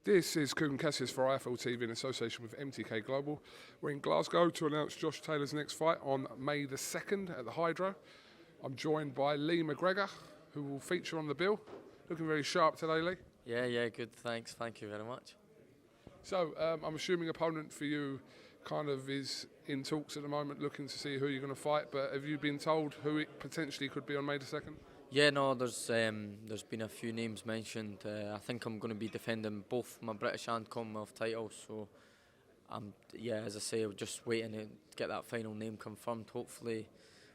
This is Kugan Cassius for IFL TV in association with MTK Global. We're in Glasgow to announce Josh Taylor's next fight on May the 2nd at the Hydro. I'm joined by Lee McGregor, who will feature on the bill. Looking very sharp today, Lee. Yeah, good, thanks. Thank you very much. So, I'm assuming opponent for you kind of is in talks at the moment, looking to see who you're going to fight, but have you been told who it potentially could be on May the 2nd? Yeah, no, there's been a few names mentioned. I think I'm going to be defending both my British and Commonwealth titles, so as I say, I'm just waiting to get that final name confirmed. Hopefully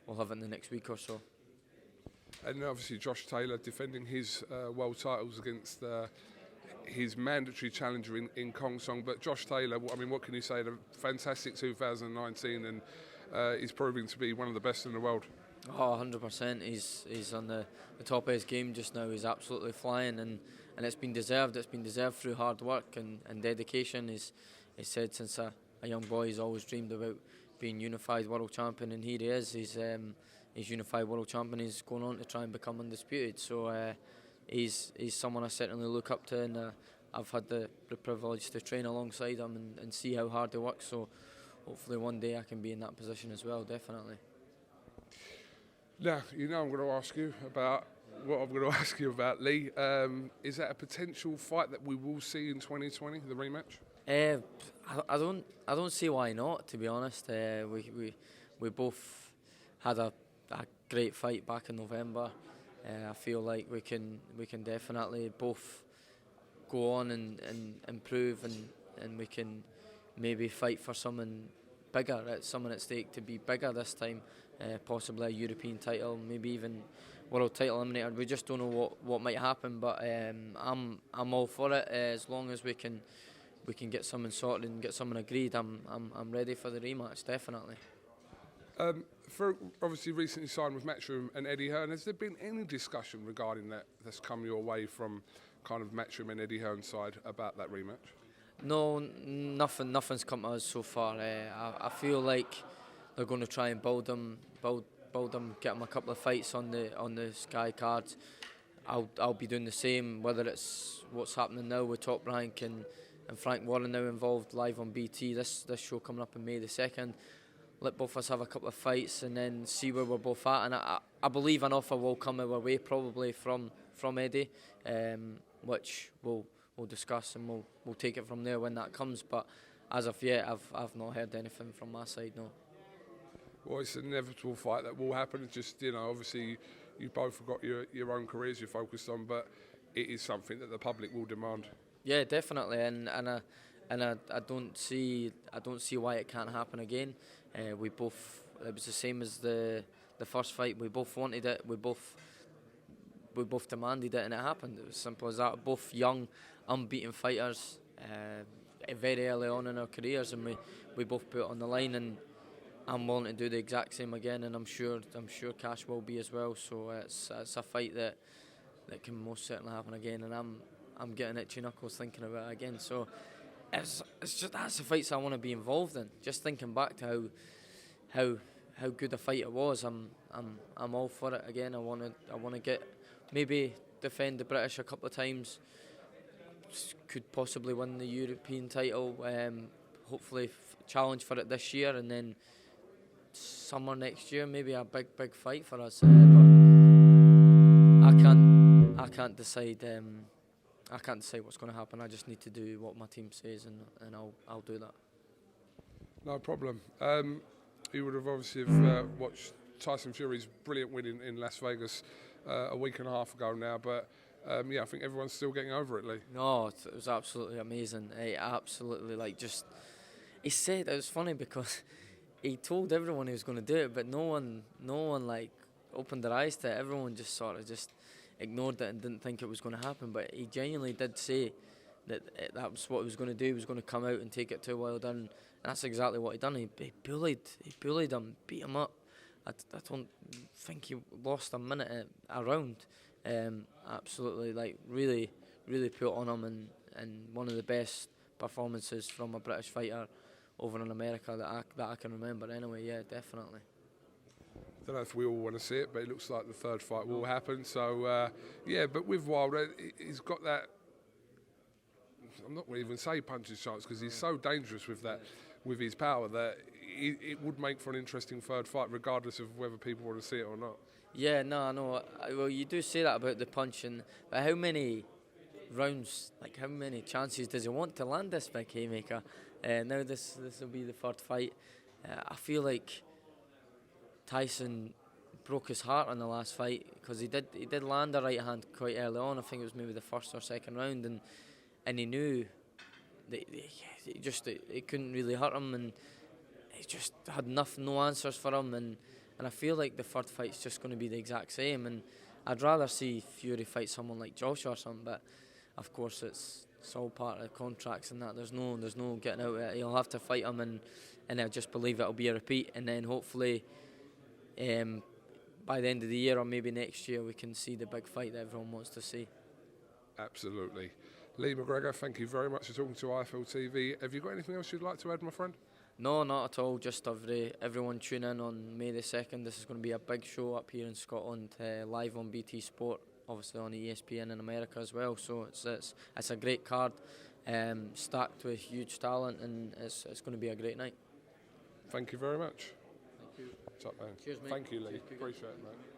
we'll have it in the next week or so. And obviously Josh Taylor defending his world titles against his mandatory challenger in Kong Song. But Josh Taylor, I mean, what can you say? A fantastic 2019, and he's proving to be one of the best in the world. Oh, 100%. He's on the top of his game just now. He's absolutely flying, and it's been deserved. It's been deserved through hard work and dedication. He's said since a young boy he's always dreamed about being unified world champion, and here he is. He's unified world champion. He's going on to try and become undisputed. So he's someone I certainly look up to, and I've had the privilege to train alongside him and see how hard he works. So hopefully one day I can be in that position as well, definitely. Now, you know I'm going to ask you about what I'm going to ask you about, Lee. Is that a potential fight that we will see in 2020, the rematch? I don't see why not, to be honest. We both had a great fight back in November. I feel like we can definitely both go on and improve, and we can maybe fight for something bigger, something at stake to be bigger this time. Possibly a European title, maybe even world title eliminator. We just don't know what might happen, but I'm all for it as long as we can get something sorted and get something agreed. I'm ready for the rematch, definitely. For obviously recently signed with Matchroom and Eddie Hearn, has there been any discussion regarding that's come your way from kind of Matchroom and Eddie Hearn's side about that rematch? No, nothing's come to us so far. I feel like they're going to try and build them, get them a couple of fights on the Sky cards. I'll be doing the same, whether it's what's happening now with Top Rank and Frank Warren now involved live on BT. This show coming up on May the 2nd. Let both of us have a couple of fights and then see where we're both at. And I believe an offer will come our way, probably from Eddie, which we'll discuss, and we'll take it from there when that comes. But as of yet, I've not heard anything from my side, no. Well, it's an inevitable fight that will happen. It's just, obviously you both have got your own careers you're focused on, but it is something that the public will demand. Yeah, definitely, and I don't see why it can't happen again. It was the same as the first fight. We both wanted it. We both demanded it, and it happened. It was simple as that. Both young, unbeaten fighters, very early on in our careers, and we both put it on the line. And I'm willing to do the exact same again, and I'm sure Cash will be as well. So it's a fight that can most certainly happen again, and I'm getting itchy knuckles thinking about it again. So it's just that's the fights I want to be involved in. Just thinking back to how good a fight it was, I'm all for it again. I want to get maybe defend the British a couple of times. Could possibly win the European title. Hopefully challenge for it this year, and then summer next year, maybe a big fight for us. But I can't decide. I can't decide what's going to happen. I just need to do what my team says, and I'll do that. No problem. You would have obviously watched Tyson Fury's brilliant win in Las Vegas a week and a half ago now, but I think everyone's still getting over it, Lee. No, it was absolutely amazing. He said, it was funny because he told everyone he was going to do it, but no one opened their eyes to it. Everyone just sort of ignored it and didn't think it was going to happen. But he genuinely did say that was what he was going to do. He was going to come out and take it to Wilder, and that's exactly what he done. He bullied him, beat him up. I don't think he lost a minute around. Absolutely, really put on him, and one of the best performances from a British fighter over in America that I can remember. Anyway, yeah, definitely. I don't know if we all want to see it, but it looks like the third fight will happen. So, but with Wilder, he's got that I'm not going to even say puncher's chance, because he's so dangerous with that, with his power, that it would make for an interesting third fight, regardless of whether people want to see it or not. Yeah, no, I know. Well, you do say that about the punching, but how many rounds, like how many chances does he want to land this big haymaker? Now this will be the third fight. I feel like Tyson broke his heart in the last fight, because he did land a right hand quite early on. I think it was maybe the first or second round, and he knew that it couldn't really hurt him, and he just had no answers for him, and I feel like the third fight's just going to be the exact same, and I'd rather see Fury fight someone like Joshua or something, but of course it's all part of the contracts and that. There's no getting out of it. He'll have to fight him, and I just believe it'll be a repeat, and then hopefully by the end of the year or maybe next year we can see the big fight that everyone wants to see. Absolutely. Lee McGregor, thank you very much for talking to IFL TV. Have you got anything else you'd like to add, my friend? No, not at all. Just everyone tune in on May the 2nd. This is going to be a big show up here in Scotland, live on BT Sport, obviously on ESPN in America as well. So it's a great card, stacked with huge talent, and it's going to be a great night. Thank you very much. Thank you. Top man. Cheers, mate. Thank you, Lee. Cheers, appreciate it, mate.